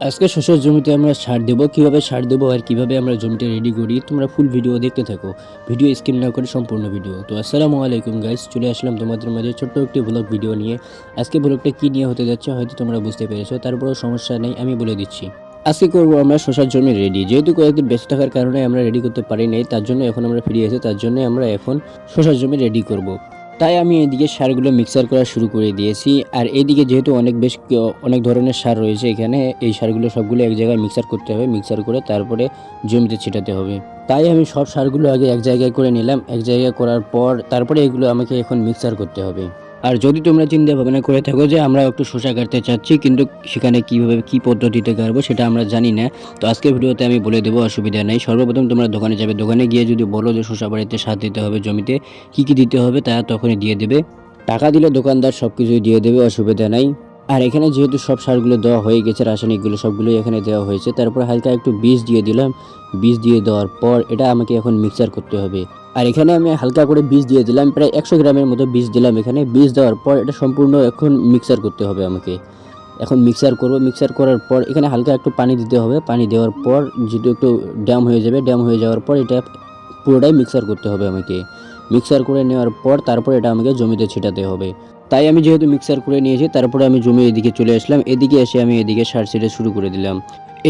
আজকে শস্যের জমিতে আমরা সার দেবো, কীভাবে সার দেবো আর কীভাবে আমরা জমিটা রেডি করি। তোমরা ফুল ভিডিও দেখতে থাকো, ভিডিও স্কিপ না করে সম্পূর্ণ ভিডিও। তো আসসালামু আলাইকুম গাইস, চলে আসলাম তোমাদের মাঝে ছোট্ট একটি ব্লগ ভিডিও নিয়ে। আজকে ব্লগটা কী নিয়ে হতে যাচ্ছে হয়তো তোমরা বুঝতে পেরেছো, তারপরেও সমস্যা নেই, আমি বলে দিচ্ছি। আজকে করবো আমরা শস্যের জমি রেডি। যেহেতু কয়েকদিন ব্যস্ত থাকার কারণে আমরা রেডি করতে পারি নাই, তার জন্য এখন আমরা ফিরে এসে তার জন্য আমরা এখন শস্যের জমি রেডি করব। তাই আমি এদিকে সারগুলো মিক্সার করা শুরু করে দিয়েছি। আর এইদিকে যেহেতু অনেক ধরনের সার রয়েছে এখানে, এই সারগুলো সবগুলো এক জায়গায় মিক্সার করতে হবে। মিক্সার করে তারপরে জমিতে ছিটাতে হবে। তাই আমি সব সারগুলো আগে এক জায়গায় করে নিলাম। এক জায়গায় করার পর তারপরে এগুলো আমাকে এখন মিক্সার করতে হবে। আর যদি তোমরা চিন্তা ভাবনা করে থাকো যে আমরা একটু শসা কাটতে চাচ্ছি, কিন্তু সেখানে কীভাবে কী পদ্ধতিতে কাটবো সেটা আমরা জানি না, তো আজকের ভিডিওতে আমি বলে দেবো, অসুবিধা নেই। সর্বপ্রথম তোমরা দোকানে যাবে, দোকানে গিয়ে যদি বলো যে শসা বাড়িতে সার দিতে হবে জমিতে, কী কী দিতে হবে তা তখনই দিয়ে দেবে। টাকা দিলে দোকানদার সব কিছুই দিয়ে দেবে, অসুবিধা নাই। আর এখানে যেহেতু সব সারগুলো দেওয়া হয়ে গেছে, রাসায়নিকগুলো সবগুলোই এখানে দেওয়া হয়েছে, তারপর হালকা একটু বীজ দিয়ে দিলাম। বীজ দিয়ে দেওয়ার পর এটা আমাকে এখন মিক্সার করতে হবে। আর এখানে আমি হালকা করে বীজ দিয়ে দিলাম, প্রায় 100 গ্রামের মতো বীজ দিলাম এখানে। বীজ দেওয়ার পর এটা সম্পূর্ণ এখন মিক্সার করতে হবে আমাকে। এখন মিক্সার করব। মিক্সার করার পর এখানে হালকা একটু পানি দিতে হবে। পানি দেওয়ার পর যেহেতু একটু ড্যাম হয়ে যাবে, ড্যাম হয়ে যাওয়ার পর এটা পুরোটাই মিক্সার করতে হবে আমাকে। মিক্সার করে নেওয়ার পর তারপর এটা আমাকে জমিতে ছিটাতে হবে। তাই আমি যেহেতু মিক্সার করে নিয়েছি, তারপরে আমি জমি এদিকে চলে আসলাম। এদিকে এসে আমি এদিকে সার ছিটা শুরু করে দিলাম।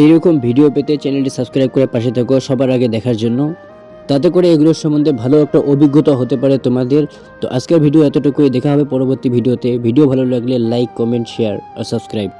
এইরকম ভিডিও পেতে চ্যানেলটি সাবস্ক্রাইব করে পাশে থাকো সবার আগে দেখার জন্য। তাতে করে এগুলোর সম্বন্ধে ভালো একটা অভিজ্ঞতা হতে পারে তোমাদের। তো আজকের ভিডিও এতটুকুই, দেখা হবে পরবর্তী ভিডিওতে। ভিডিও ভালো লাগলে লাইক, কমেন্ট, শেয়ার আর সাবস্ক্রাইব।